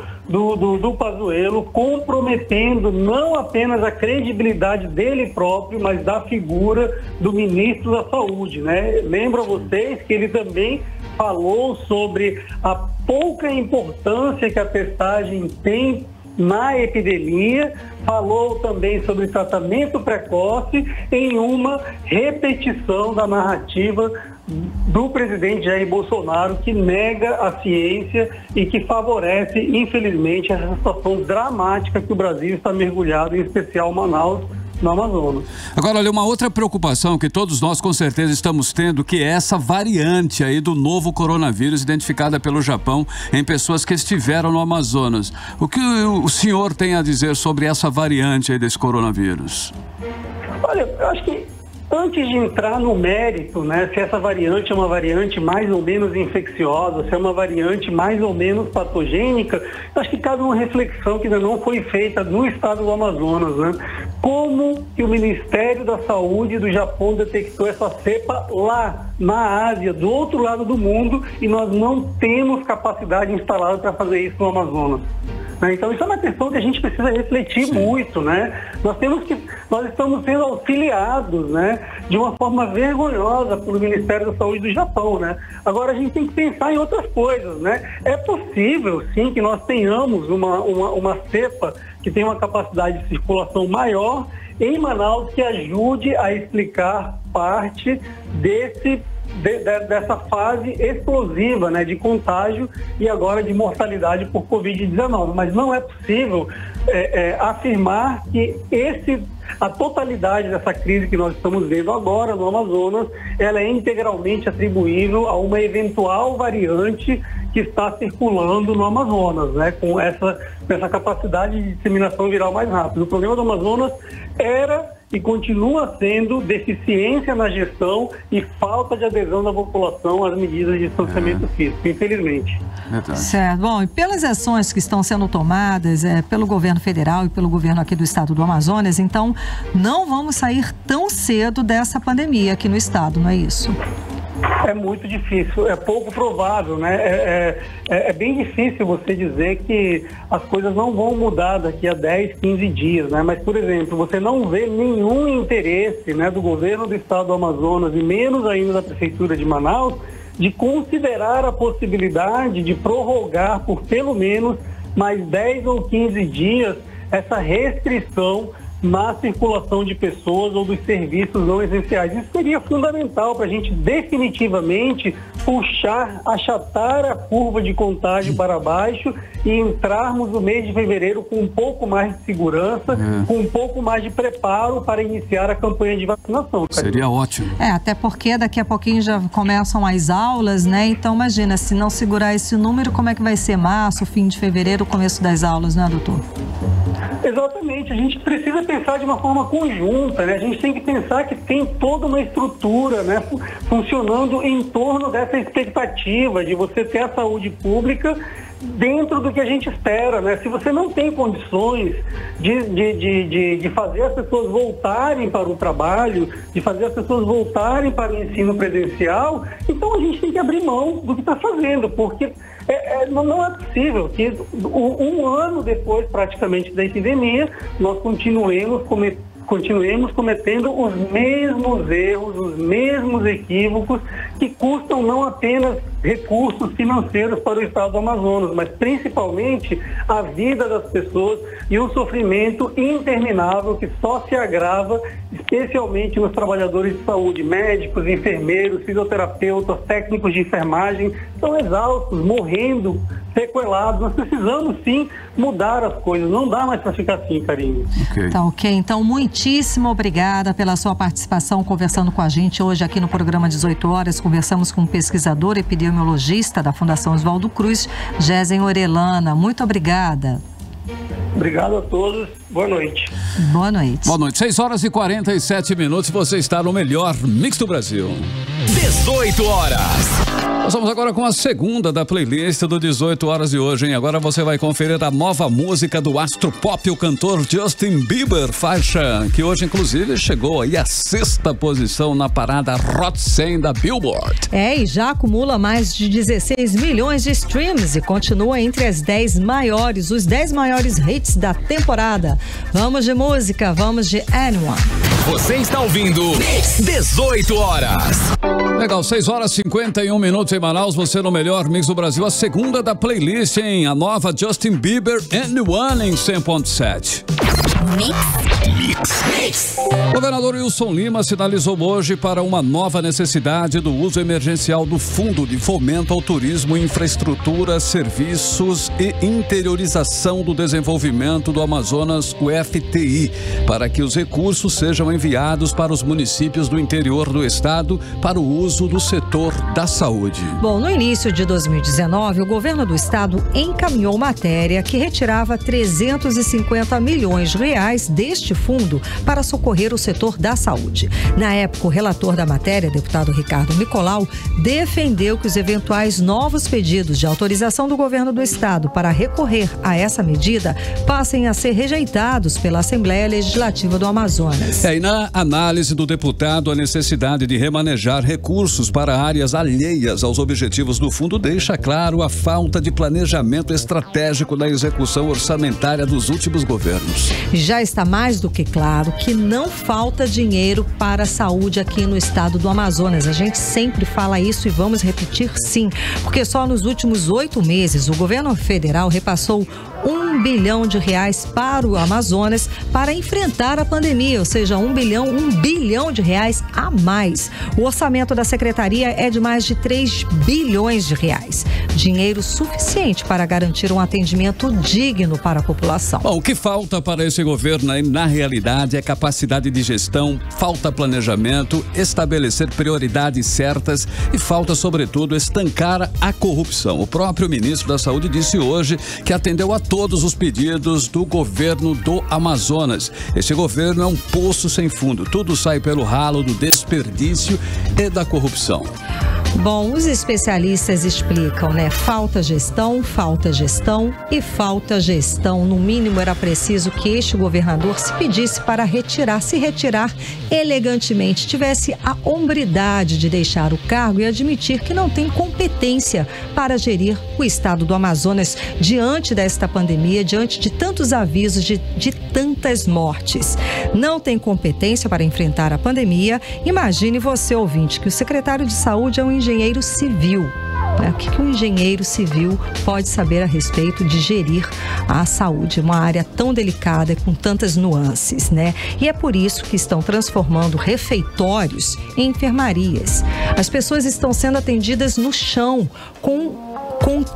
Pazuello comprometendo não apenas a credibilidade dele próprio, mas da figura do ministro da Saúde, né? Lembro a vocês que ele também falou sobre a pouca importância que a testagem tem na epidemia, falou também sobre tratamento precoce em uma repetição da narrativa do presidente Jair Bolsonaro, que nega a ciência e que favorece, infelizmente, essa situação dramática que o Brasil está mergulhado, em especial Manaus, no Amazonas. Agora, olha, uma outra preocupação que todos nós com certeza estamos tendo, que é essa variante aí do novo coronavírus identificada pelo Japão em pessoas que estiveram no Amazonas. O que o senhor tem a dizer sobre essa variante aí desse coronavírus? Olha, eu acho que antes de entrar no mérito, né, se essa variante é uma variante mais ou menos infecciosa, se é uma variante mais ou menos patogênica, acho que cabe uma reflexão que ainda não foi feita no estado do Amazonas, né? Como que o Ministério da Saúde do Japão detectou essa cepa lá na Ásia, do outro lado do mundo, e nós não temos capacidade instalada para fazer isso no Amazonas? Então, isso é uma questão que a gente precisa refletir muito, né? Nós estamos sendo auxiliados, né, de uma forma vergonhosa pelo Ministério da Saúde do Japão, né? Agora, a gente tem que pensar em outras coisas, né? É possível, sim, que nós tenhamos uma cepa que tem uma capacidade de circulação maior em Manaus, que ajude a explicar parte dessa fase explosiva, né, de contágio e agora de mortalidade por Covid-19. Mas não é possível afirmar que a totalidade dessa crise que nós estamos vendo agora no Amazonas, ela é integralmente atribuível a uma eventual variante que está circulando no Amazonas, né, com essa capacidade de disseminação viral mais rápida. O problema do Amazonas era e continua sendo deficiência na gestão e falta de adesão da população às medidas de distanciamento físico, infelizmente. Certo. Bom, e pelas ações que estão sendo tomadas pelo governo federal e pelo governo aqui do estado do Amazonas, então não vamos sair tão cedo dessa pandemia aqui no estado, não é isso? É muito difícil, é pouco provável, né? É bem difícil você dizer que as coisas não vão mudar daqui a 10, 15 dias, né? Mas, por exemplo, você não vê nenhum interesse, né, do governo do estado do Amazonas e menos ainda da prefeitura de Manaus de considerar a possibilidade de prorrogar por pelo menos mais 10 ou 15 dias essa restrição na circulação de pessoas ou dos serviços não essenciais. Isso seria fundamental para a gente definitivamente achatar a curva de contágio para baixo e entrarmos no mês de fevereiro com um pouco mais de segurança, com um pouco mais de preparo para iniciar a campanha de vacinação. Seria ótimo. Até porque daqui a pouquinho já começam as aulas, né? Então imagina, se não segurar esse número, como é que vai ser março, fim de fevereiro, o começo das aulas, né, doutor? Exatamente, a gente precisa pensar de uma forma conjunta, né? A gente tem que pensar que tem toda uma estrutura, né, funcionando em torno dessa expectativa de você ter a saúde pública dentro do que a gente espera, né? Se você não tem condições de fazer as pessoas voltarem para o trabalho, de fazer as pessoas voltarem para o ensino presencial, então a gente tem que abrir mão do que está fazendo, porque não é possível que um ano depois praticamente da epidemia nós continuemos cometendo os mesmos erros, os mesmos equívocos que custam não apenas recursos financeiros para o estado do Amazonas, mas principalmente a vida das pessoas e o sofrimento interminável que só se agrava, especialmente nos trabalhadores de saúde, médicos, enfermeiros, fisioterapeutas, técnicos de enfermagem, estão exaustos, morrendo, sequelados. Nós precisamos sim mudar as coisas, não dá mais para ficar assim, Karine. Tá ok, então muitíssimo obrigada pela sua participação conversando com a gente hoje aqui no programa 18 horas. Conversamos com o pesquisador epidemiologista da Fundação Oswaldo Cruz, Gésen Orellana. Muito obrigada. Obrigado a todos. Boa noite. Boa noite. Boa noite. 6 horas e 47 minutos. Você está no melhor Mix do Brasil. 18 horas. Nós vamos agora com a segunda da playlist do 18 horas de hoje, hein? Agora você vai conferir a nova música do astro pop, o cantor Justin Bieber, faixa que hoje, inclusive, chegou aí à 6ª posição na parada Hot 100 da Billboard. E já acumula mais de 16 milhões de streams e continua entre os 10 maiores hits da temporada. Vamos de música, vamos de Anyone. Você está ouvindo 18 horas. Legal, 6h51 em Manaus, você no melhor mix do Brasil, a segunda da playlist, hein? A nova Justin Bieber and One em 100.7. Mix. O governador Wilson Lima sinalizou hoje para uma nova necessidade do uso emergencial do Fundo de Fomento ao Turismo, Infraestrutura, Serviços e Interiorização do Desenvolvimento do Amazonas, o FTI, para que os recursos sejam enviados para os municípios do interior do estado para o uso do setor da saúde. Bom, no início de 2019, o governo do estado encaminhou matéria que retirava 350 milhões de reais deste fundo para socorrer o setor da saúde. Na época, o relator da matéria, deputado Ricardo Nicolau, defendeu que os eventuais novos pedidos de autorização do governo do estado para recorrer a essa medida passem a ser rejeitados pela Assembleia Legislativa do Amazonas. E na análise do deputado, a necessidade de remanejar recursos para áreas alheias aos objetivos do fundo deixa claro a falta de planejamento estratégico da execução orçamentária dos últimos governos. Já está mais do que claro que não falta dinheiro para a saúde aqui no estado do Amazonas. A gente sempre fala isso e vamos repetir sim, porque só nos últimos 8 meses o governo federal repassou R$1 bilhão para o Amazonas para enfrentar a pandemia, ou seja, R$1 bilhão a mais. O orçamento da secretaria é de mais de R$3 bilhões. Dinheiro suficiente para garantir um atendimento digno para a população. Bom, o que falta para esse governo aí, na realidade, é capacidade de gestão, falta planejamento, estabelecer prioridades certas e falta, sobretudo, estancar a corrupção. O próprio ministro da Saúde disse hoje que atendeu a todos os pedidos do governo do Amazonas. Esse governo é um poço sem fundo. Tudo sai pelo ralo do desperdício e da corrupção. Bom, os especialistas explicam, né? Falta gestão e falta gestão. No mínimo, era preciso que este governador se pedisse para se retirar elegantemente, tivesse a hombridade de deixar o cargo e admitir que não tem competência para gerir o estado do Amazonas diante desta pandemia, diante de tantos avisos, de tantas mortes. Não tem competência para enfrentar a pandemia. Imagine você, ouvinte, que o secretário de Saúde é um engenheiro civil. O que um engenheiro civil pode saber a respeito de gerir a saúde, uma área tão delicada com tantas nuances, né? E é por isso que estão transformando refeitórios em enfermarias. As pessoas estão sendo atendidas no chão com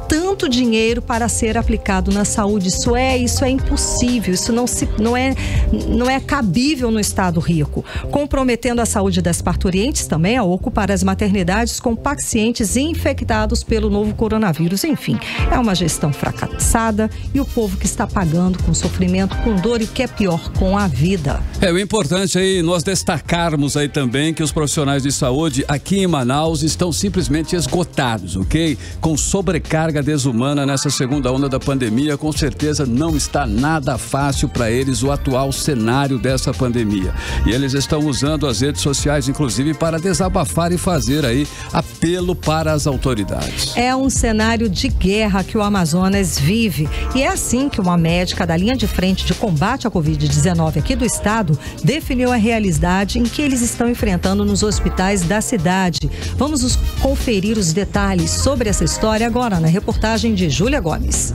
tanto dinheiro para ser aplicado na saúde. Isso é impossível, isso não é cabível no estado rico, comprometendo a saúde das parturientes também ao ocupar as maternidades com pacientes infectados pelo novo coronavírus. Enfim, é uma gestão fracassada e o povo que está pagando com sofrimento, com dor e, o que é pior, com a vida. O importante aí nós destacarmos aí também que os profissionais de saúde aqui em Manaus estão simplesmente esgotados, ok? Com sobrecarga desumana nessa segunda onda da pandemia, com certeza não está nada fácil para eles o atual cenário dessa pandemia. E eles estão usando as redes sociais, inclusive, para desabafar e fazer aí apelo para as autoridades. É um cenário de guerra que o Amazonas vive. E é assim que uma médica da linha de frente de combate à Covid-19 aqui do estado definiu a realidade em que eles estão enfrentando nos hospitais da cidade. Vamos conferir os detalhes sobre essa história agora na reportagem de Júlia Gomes.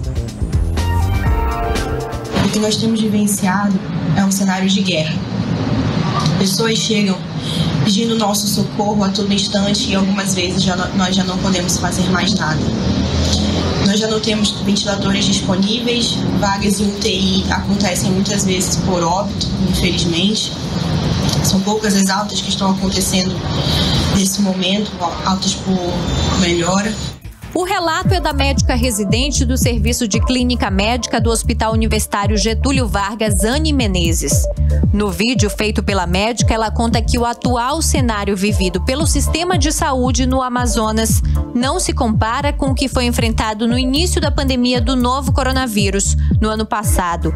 O que nós temos vivenciado é um cenário de guerra. Pessoas chegam pedindo nosso socorro a todo instante e algumas vezes nós já não podemos fazer mais nada. Nós já não temos ventiladores disponíveis, vagas em UTI acontecem muitas vezes por óbito, infelizmente. São poucas as altas que estão acontecendo nesse momento, altas por melhora. O relato é da médica residente do Serviço de Clínica Médica do Hospital Universitário Getúlio Vargas, Anne Menezes. No vídeo feito pela médica, ela conta que o atual cenário vivido pelo sistema de saúde no Amazonas não se compara com o que foi enfrentado no início da pandemia do novo coronavírus, no ano passado.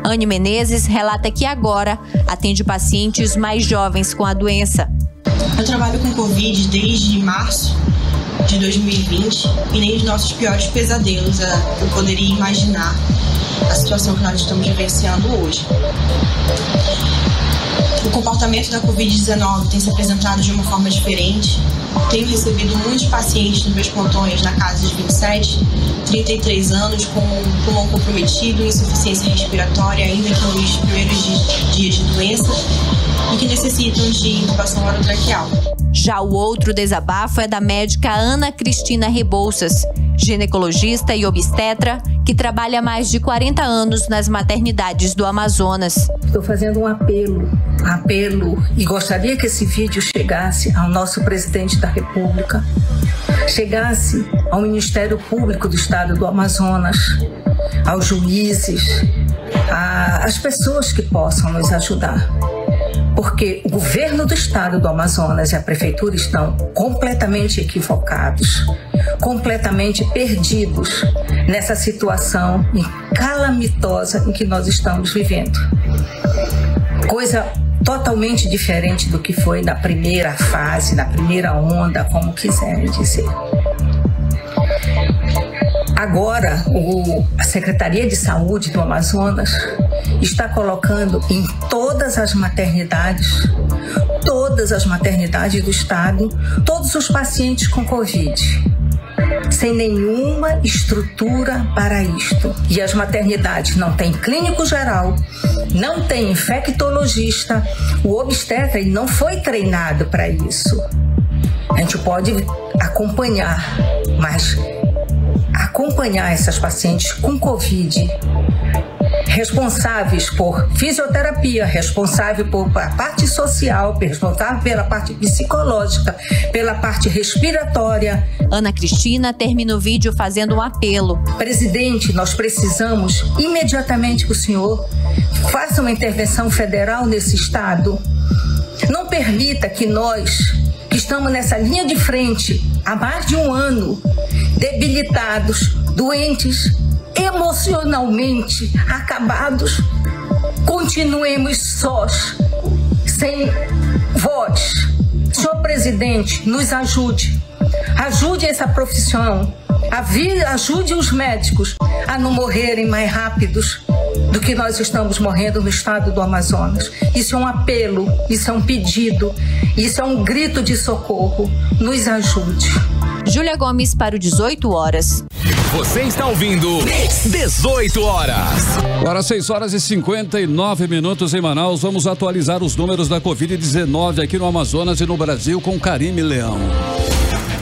Anne Menezes relata que agora atende pacientes mais jovens com a doença. Eu trabalho com Covid desde março de 2020 e nem os nossos piores pesadelos eu poderia imaginar a situação que nós estamos vivenciando hoje. O comportamento da Covid-19 tem se apresentado de uma forma diferente. Tenho recebido muitos pacientes nos meus plantões na casa de 27, 33 anos, com pulmão comprometido, insuficiência respiratória, ainda que nos primeiros dias de doença, e que necessitam de intubação orotraqueal. Já o outro desabafo é da médica Ana Cristina Rebouças, ginecologista e obstetra, que trabalha há mais de 40 anos nas maternidades do Amazonas. Estou fazendo um apelo e gostaria que esse vídeo chegasse ao nosso presidente da República, chegasse ao Ministério Público do Estado do Amazonas, aos juízes, às pessoas que possam nos ajudar. Porque o governo do estado do Amazonas e a prefeitura estão completamente equivocados, completamente perdidos nessa situação calamitosa em que nós estamos vivendo. Coisa totalmente diferente do que foi na primeira fase, na primeira onda, como quiserem dizer. Agora, a Secretaria de Saúde do Amazonas está colocando em todas as maternidades do estado, todos os pacientes com Covid, sem nenhuma estrutura para isto. E as maternidades não têm clínico geral, não tem infectologista, o obstetra ele não foi treinado para isso. A gente pode acompanhar, mas acompanhar essas pacientes com Covid, responsáveis por fisioterapia, responsável por a parte social, responsável pela parte psicológica, pela parte respiratória. Ana Cristina termina o vídeo fazendo um apelo. Presidente, nós precisamos imediatamente que o senhor faça uma intervenção federal nesse estado. Não permita que nós, que estamos nessa linha de frente há mais de um ano, debilitados, doentes, emocionalmente acabados, continuemos sós, sem voz. Senhor presidente, nos ajude. Ajude essa profissão. Ajude os médicos a não morrerem mais rápidos do que nós estamos morrendo no estado do Amazonas. Isso é um apelo, isso é um pedido, isso é um grito de socorro. Nos ajude. Júlia Gomes para o 18 horas. Você está ouvindo 18 horas. Agora 6 horas e 59 minutos em Manaus. Vamos atualizar os números da Covid-19 aqui no Amazonas e no Brasil com Karime Leão.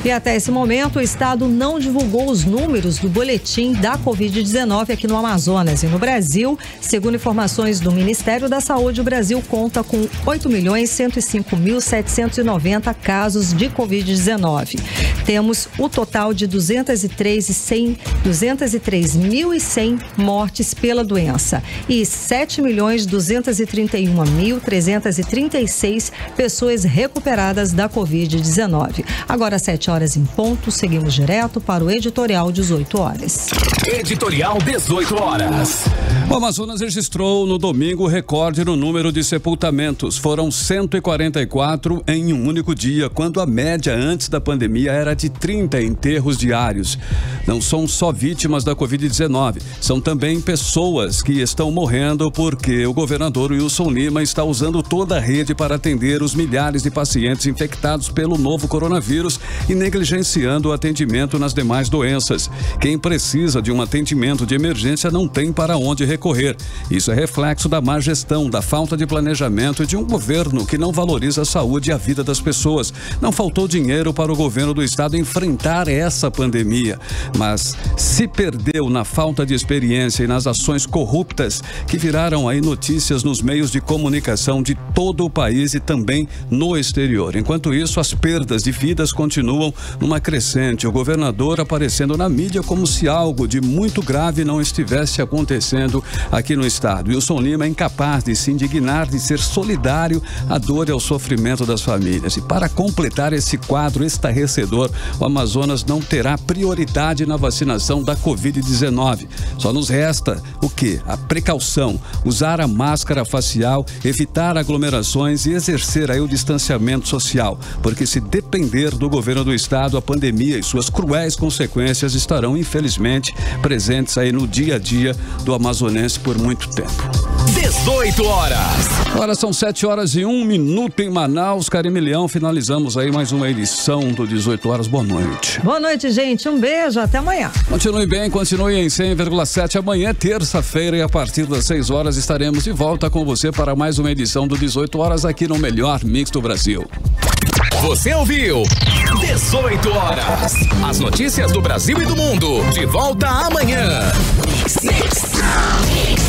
E até esse momento, o estado não divulgou os números do boletim da Covid-19 aqui no Amazonas e no Brasil. Segundo informações do Ministério da Saúde, o Brasil conta com 8.105.790 casos de Covid-19. Temos o total de 203.100 mortes pela doença e 7.231.336 pessoas recuperadas da Covid-19. Agora, 7 horas em ponto, seguimos direto para o Editorial 18 horas. Editorial 18 horas. O Amazonas registrou no domingo recorde no número de sepultamentos. Foram 144 em um único dia, quando a média antes da pandemia era de 30 enterros diários. Não são só vítimas da Covid-19, são também pessoas que estão morrendo porque o governador Wilson Lima está usando toda a rede para atender os milhares de pacientes infectados pelo novo coronavírus e negligenciando o atendimento nas demais doenças. Quem precisa de um atendimento de emergência não tem para onde recorrer. Isso é reflexo da má gestão, da falta de planejamento e de um governo que não valoriza a saúde e a vida das pessoas. Não faltou dinheiro para o governo do estado enfrentar essa pandemia, mas se perdeu na falta de experiência e nas ações corruptas que viraram aí notícias nos meios de comunicação de todo o país e também no exterior. Enquanto isso, as perdas de vidas continuam numa crescente, o governador aparecendo na mídia como se algo de muito grave não estivesse acontecendo aqui no estado. Wilson Lima é incapaz de se indignar, de ser solidário à dor e ao sofrimento das famílias. E para completar esse quadro estarrecedor, o Amazonas não terá prioridade na vacinação da Covid-19. Só nos resta o quê? A precaução, usar a máscara facial, evitar aglomerações e exercer aí o distanciamento social, porque se depender do governo do estado, a pandemia e suas cruéis consequências estarão, infelizmente, presentes aí no dia a dia do amazonense por muito tempo. 18 horas. Agora são 7h01 em Manaus. Carimilhão, finalizamos aí mais uma edição do 18 horas. Boa noite. Boa noite, gente. Um beijo, até amanhã. Continue bem, continue em 100,7. Amanhã, terça-feira, e a partir das 6 horas estaremos de volta com você para mais uma edição do 18 horas aqui no melhor mix do Brasil. Você ouviu 18 horas. As notícias do Brasil e do mundo. De volta amanhã. Mix.